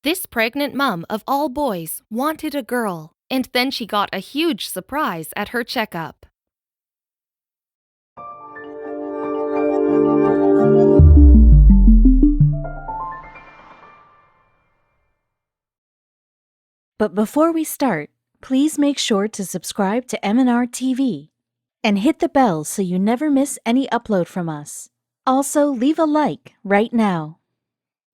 This pregnant mom of all boys wanted a girl, and then she got a huge surprise at her checkup. But before we start, please make sure to subscribe to m&rtv and hit the bell so you never miss any upload from us. Also, leave a like right now.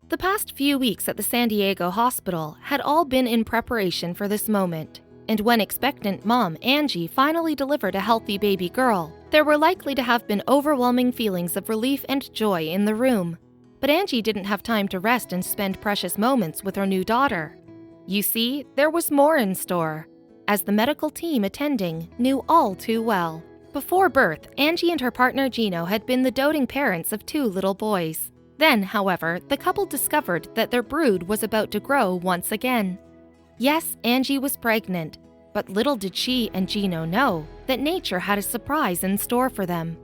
The past few weeks at the San Diego hospital had all been in preparation for this moment, and when expectant mom Angie finally delivered a healthy baby girl, there were likely to have been overwhelming feelings of relief and joy in the room. But Angie didn't have time to rest and spend precious moments with her new daughter. You see, there was more in store, as the medical team attending knew all too well. Before birth, Angie and her partner Gino had been the doting parents of 2 little boys. Then, however, the couple discovered that their brood was about to grow once again. Yes, Angie was pregnant, but little did she and Gino know that nature had a surprise in store for them.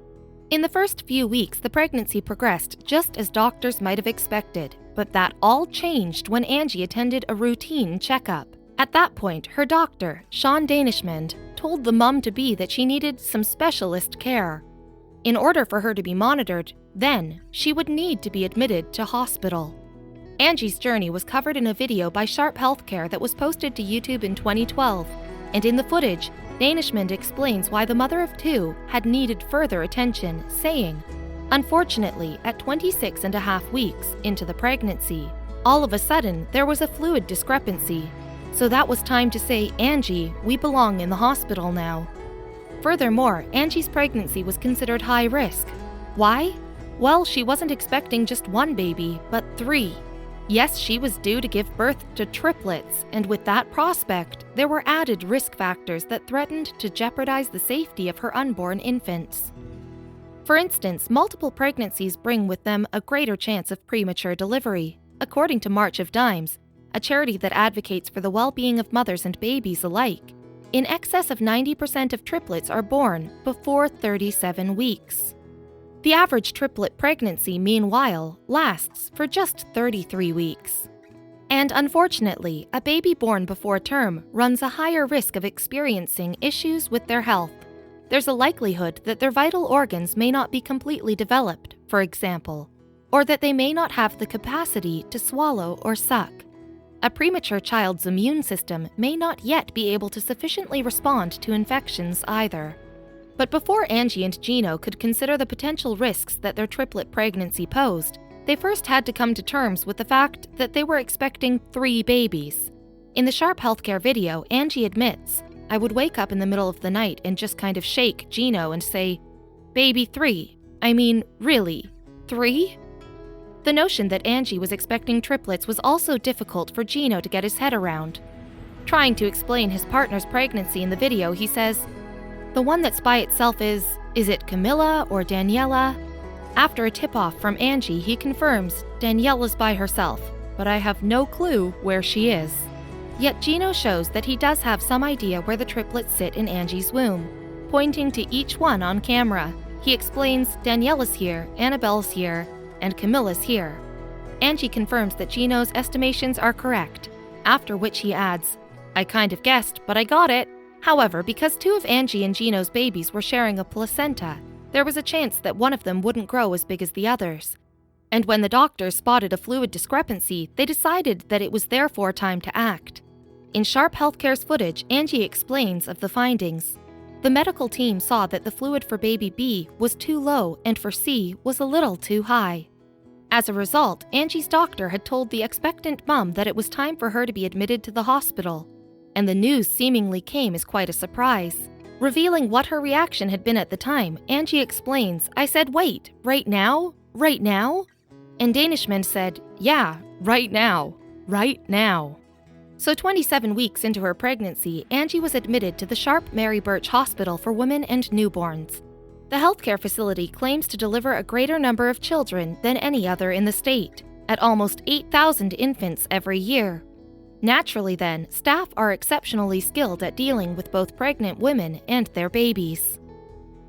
In the first few weeks, the pregnancy progressed just as doctors might have expected, but that all changed when Angie attended a routine checkup. At that point, her doctor, Sean Danishmend, told the mum-to-be that she needed some specialist care. In order for her to be monitored, then, she would need to be admitted to hospital. Angie's journey was covered in a video by Sharp Healthcare that was posted to YouTube in 2012, and in the footage, Danishmend explains why the mother of 2 had needed further attention, saying, "Unfortunately, at 26.5 weeks into the pregnancy, all of a sudden there was a fluid discrepancy. So that was time to say, Angie, we belong in the hospital now." Furthermore, Angie's pregnancy was considered high risk. Why? Well, she wasn't expecting just 1 baby, but 3. Yes, she was due to give birth to triplets, and with that prospect, there were added risk factors that threatened to jeopardize the safety of her unborn infants. For instance, multiple pregnancies bring with them a greater chance of premature delivery, according to March of Dimes, a charity that advocates for the well-being of mothers and babies alike. In excess of 90% of triplets are born before 37 weeks. The average triplet pregnancy, meanwhile, lasts for just 33 weeks. And unfortunately, a baby born before term runs a higher risk of experiencing issues with their health. There's a likelihood that their vital organs may not be completely developed, for example, or that they may not have the capacity to swallow or suck. A premature child's immune system may not yet be able to sufficiently respond to infections either. But before Angie and Gino could consider the potential risks that their triplet pregnancy posed, they first had to come to terms with the fact that they were expecting 3 babies. In the Sharp Healthcare video, Angie admits, "I would wake up in the middle of the night and just kind of shake Gino and say, 'Baby 3, I mean, really, 3?'" The notion that Angie was expecting triplets was also difficult for Gino to get his head around. Trying to explain his partner's pregnancy in the video, he says, "The one that's by itself is it Camilla or Daniela?" After a tip-off from Angie, he confirms Daniela's by herself, but I have no clue where she is. Yet Gino shows that he does have some idea where the triplets sit in Angie's womb, pointing to each one on camera. He explains Daniela's here, Annabelle's here, and Camilla's here. Angie confirms that Gino's estimations are correct, after which he adds, "I kind of guessed, but I got it." However, because 2 of Angie and Gino's babies were sharing a placenta, there was a chance that one of them wouldn't grow as big as the others. And when the doctors spotted a fluid discrepancy, they decided that it was therefore time to act. In Sharp Healthcare's footage, Angie explains of the findings. The medical team saw that the fluid for baby B was too low and for C was a little too high. As a result, Angie's doctor had told the expectant mom that it was time for her to be admitted to the hospital. And the news seemingly came as quite a surprise. Revealing what her reaction had been at the time, Angie explains, "I said, wait, right now? Right now?" And Danishmend said, "Yeah, right now. Right now." So 27 weeks into her pregnancy, Angie was admitted to the Sharp Mary Birch Hospital for Women and Newborns. The healthcare facility claims to deliver a greater number of children than any other in the state, at almost 8,000 infants every year. Naturally then, staff are exceptionally skilled at dealing with both pregnant women and their babies.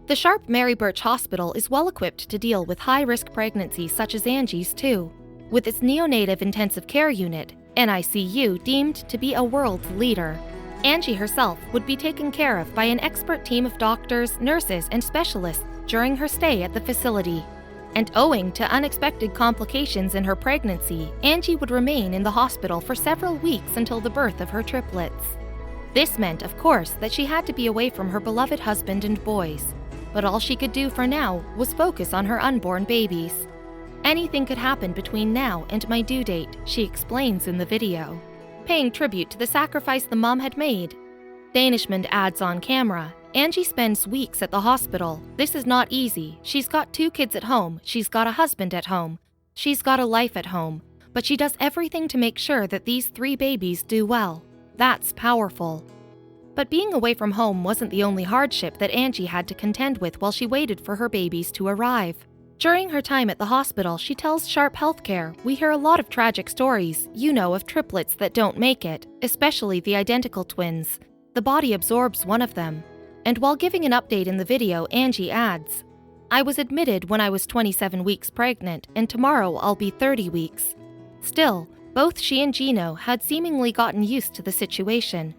The Sharp Mary Birch Hospital is well equipped to deal with high-risk pregnancies such as Angie's too. With its neonatal intensive care unit, NICU deemed to be a world leader. Angie herself would be taken care of by an expert team of doctors, nurses, and specialists during her stay at the facility. And owing to unexpected complications in her pregnancy, Angie would remain in the hospital for several weeks until the birth of her triplets. This meant, of course, that she had to be away from her beloved husband and boys. But all she could do for now was focus on her unborn babies. Anything could happen between now and my due date, she explains in the video, paying tribute to the sacrifice the mom had made. Danishmend adds on camera, Angie spends weeks at the hospital. This is not easy. She's got 2 kids at home. She's got a husband at home. She's got a life at home. But she does everything to make sure that these 3 babies do well. That's powerful. But being away from home wasn't the only hardship that Angie had to contend with while she waited for her babies to arrive. During her time at the hospital, she tells Sharp Healthcare, we hear a lot of tragic stories, of triplets that don't make it, especially the identical twins. The body absorbs one of them. And while giving an update in the video, Angie adds, I was admitted when I was 27 weeks pregnant, and tomorrow I'll be 30 weeks. Still, both she and Gino had seemingly gotten used to the situation.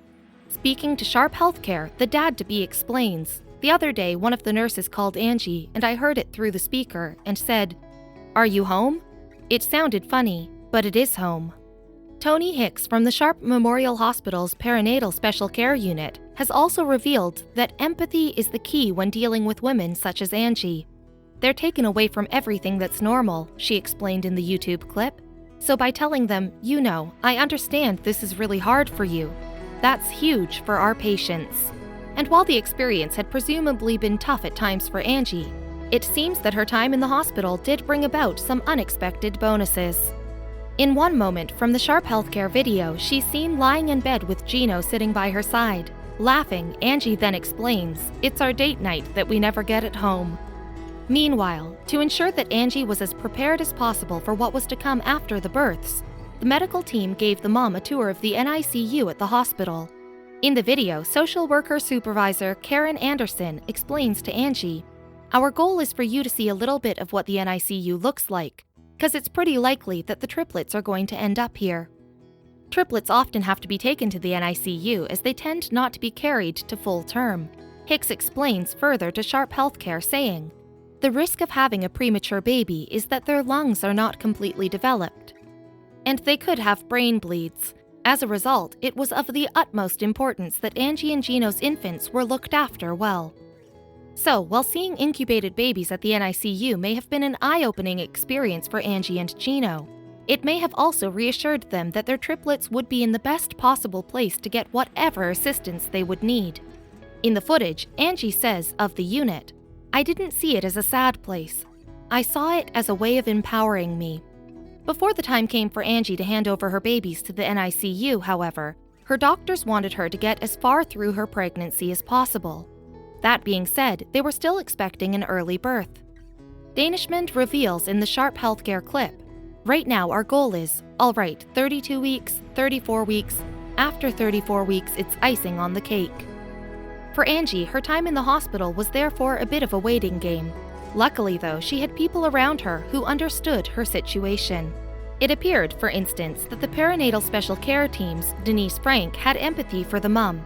Speaking to Sharp Healthcare, the dad-to-be explains, the other day one of the nurses called Angie and I heard it through the speaker and said, Are you home? It sounded funny, but it is home. Tony Hicks from the Sharp Memorial Hospital's Perinatal Special Care Unit has also revealed that empathy is the key when dealing with women such as Angie. They're taken away from everything that's normal, she explained in the YouTube clip. So by telling them, I understand this is really hard for you, that's huge for our patients. And while the experience had presumably been tough at times for Angie, it seems that her time in the hospital did bring about some unexpected bonuses. In one moment from the Sharp Healthcare video, she's seen lying in bed with Gino sitting by her side. Laughing, Angie then explains, it's our date night that we never get at home. Meanwhile, to ensure that Angie was as prepared as possible for what was to come after the births, the medical team gave the mom a tour of the NICU at the hospital. In the video, social worker supervisor Karen Anderson explains to Angie, Our goal is for you to see a little bit of what the NICU looks like, because it's pretty likely that the triplets are going to end up here. Triplets often have to be taken to the NICU as they tend not to be carried to full term. Hicks explains further to Sharp Healthcare saying, The risk of having a premature baby is that their lungs are not completely developed, and they could have brain bleeds. As a result, it was of the utmost importance that Angie and Gino's infants were looked after well. So, while seeing incubated babies at the NICU may have been an eye-opening experience for Angie and Gino, it may have also reassured them that their triplets would be in the best possible place to get whatever assistance they would need. In the footage, Angie says of the unit, I didn't see it as a sad place. I saw it as a way of empowering me. Before the time came for Angie to hand over her babies to the NICU, however, her doctors wanted her to get as far through her pregnancy as possible. That being said, they were still expecting an early birth. Danishmend reveals in the Sharp Healthcare clip, Right now our goal is, all right, 32 weeks, 34 weeks, after 34 weeks it's icing on the cake. For Angie, her time in the hospital was therefore a bit of a waiting game. Luckily though, she had people around her who understood her situation. It appeared, for instance, that the perinatal special care team's Denise Frank had empathy for the mum.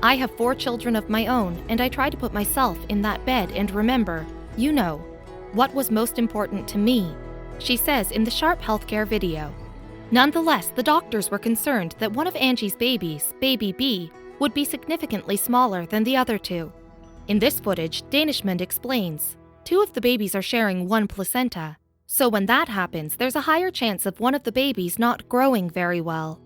I have 4 children of my own, and I try to put myself in that bed and remember, what was most important to me, she says in the Sharp Healthcare video. Nonetheless, the doctors were concerned that one of Angie's babies, baby B, would be significantly smaller than the other 2. In this footage, Danishmend explains, 2 of the babies are sharing one placenta, so when that happens, there's a higher chance of one of the babies not growing very well.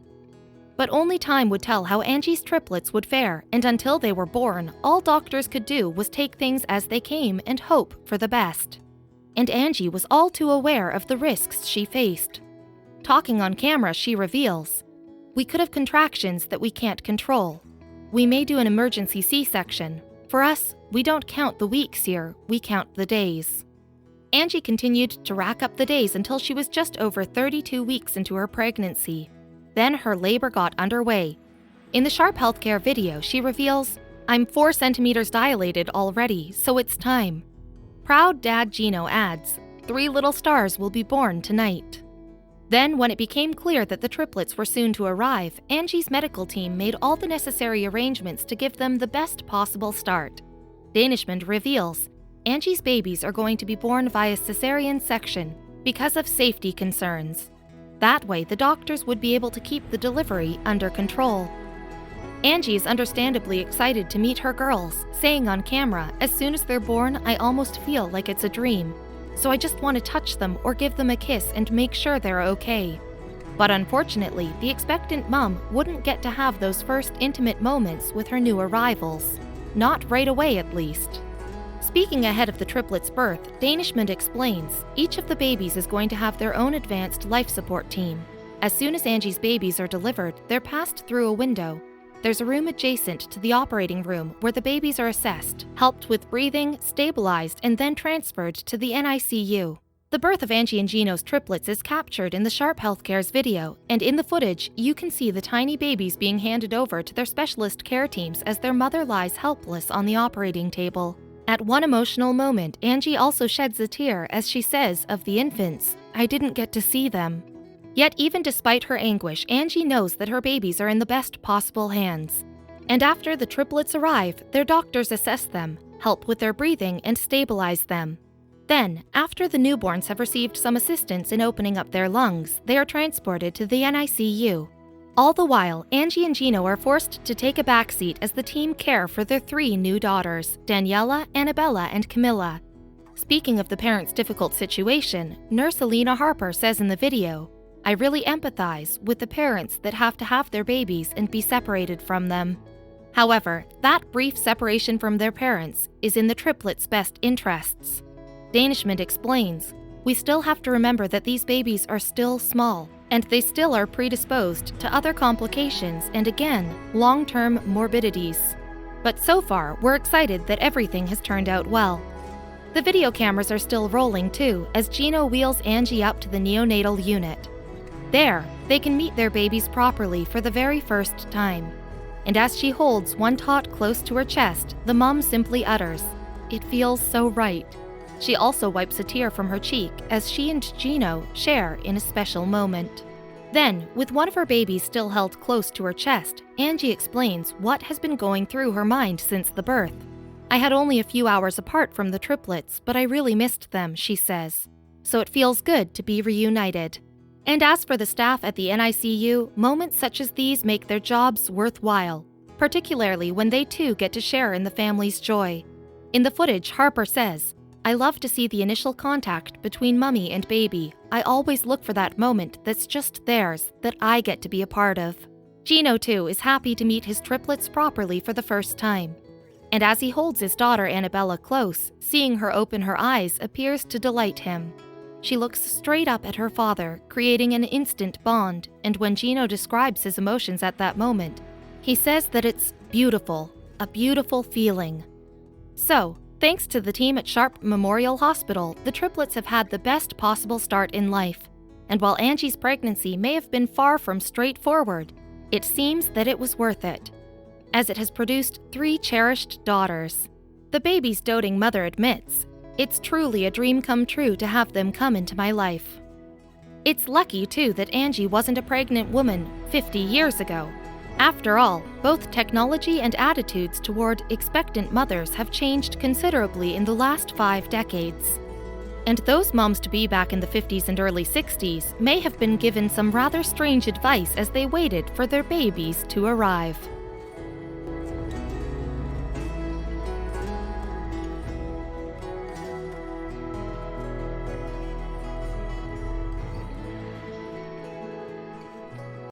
But only time would tell how Angie's triplets would fare, and until they were born, all doctors could do was take things as they came and hope for the best. And Angie was all too aware of the risks she faced. Talking on camera, she reveals, We could have contractions that we can't control. We may do an emergency C-section. For us, we don't count the weeks here, we count the days. Angie continued to rack up the days until she was just over 32 weeks into her pregnancy. Then her labor got underway. In the Sharp Healthcare video, she reveals, I'm 4 centimeters dilated already, so it's time. Proud dad Gino adds, 3 little stars will be born tonight. Then, when it became clear that the triplets were soon to arrive, Angie's medical team made all the necessary arrangements to give them the best possible start. Danishmend reveals, Angie's babies are going to be born via cesarean section because of safety concerns. That way, the doctors would be able to keep the delivery under control. Angie is understandably excited to meet her girls, saying on camera, as soon as they're born, I almost feel like it's a dream. So I just want to touch them or give them a kiss and make sure they're okay. But unfortunately, the expectant mom wouldn't get to have those first intimate moments with her new arrivals. Not right away, at least. Speaking ahead of the triplets' birth, Danishmend explains, each of the babies is going to have their own advanced life support team. As soon as Angie's babies are delivered, they're passed through a window. There's a room adjacent to the operating room where the babies are assessed, helped with breathing, stabilized, and then transferred to the NICU. The birth of Angie and Gino's triplets is captured in the Sharp Healthcare's video, and in the footage, you can see the tiny babies being handed over to their specialist care teams as their mother lies helpless on the operating table. At one emotional moment, Angie also sheds a tear as she says of the infants, I didn't get to see them. Yet even despite her anguish, Angie knows that her babies are in the best possible hands. And after the triplets arrive, their doctors assess them, help with their breathing, and stabilize them. Then, after the newborns have received some assistance in opening up their lungs, they are transported to the NICU. All the while, Angie and Gino are forced to take a backseat as the team care for their 3 new daughters, Daniela, Annabella, and Camilla. Speaking of the parents' difficult situation, nurse Alina Harper says in the video, I really empathize with the parents that have to have their babies and be separated from them. However, that brief separation from their parents is in the triplets' best interests. Danishmend explains, we still have to remember that these babies are still small, and they still are predisposed to other complications and again, long-term morbidities. But so far, we're excited that everything has turned out well. The video cameras are still rolling too, as Gino wheels Angie up to the neonatal unit. There, they can meet their babies properly for the very first time. And as she holds one tot close to her chest, the mom simply utters, it feels so right. She also wipes a tear from her cheek as she and Gino share in a special moment. Then, with one of her babies still held close to her chest, Angie explains what has been going through her mind since the birth. I had only a few hours apart from the triplets, but I really missed them, she says. So it feels good to be reunited. And as for the staff at the NICU, moments such as these make their jobs worthwhile, particularly when they too get to share in the family's joy. In the footage, Harper says, I love to see the initial contact between mummy and baby. I always look for that moment that's just theirs, that I get to be a part of. Gino too is happy to meet his triplets properly for the first time. And as he holds his daughter Annabella close, seeing her open her eyes appears to delight him. She looks straight up at her father, creating an instant bond, and when Gino describes his emotions at that moment, he says that it's beautiful, a beautiful feeling. So, thanks to the team at Sharp Memorial Hospital, the triplets have had the best possible start in life. And while Angie's pregnancy may have been far from straightforward, it seems that it was worth it, as it has produced 3 cherished daughters. The baby's doting mother admits, it's truly a dream come true to have them come into my life. It's lucky, too, that Angie wasn't a pregnant woman 50 years ago. After all, both technology and attitudes toward expectant mothers have changed considerably in the last 5 decades. And those moms-to-be back in the 50s and early 60s may have been given some rather strange advice as they waited for their babies to arrive.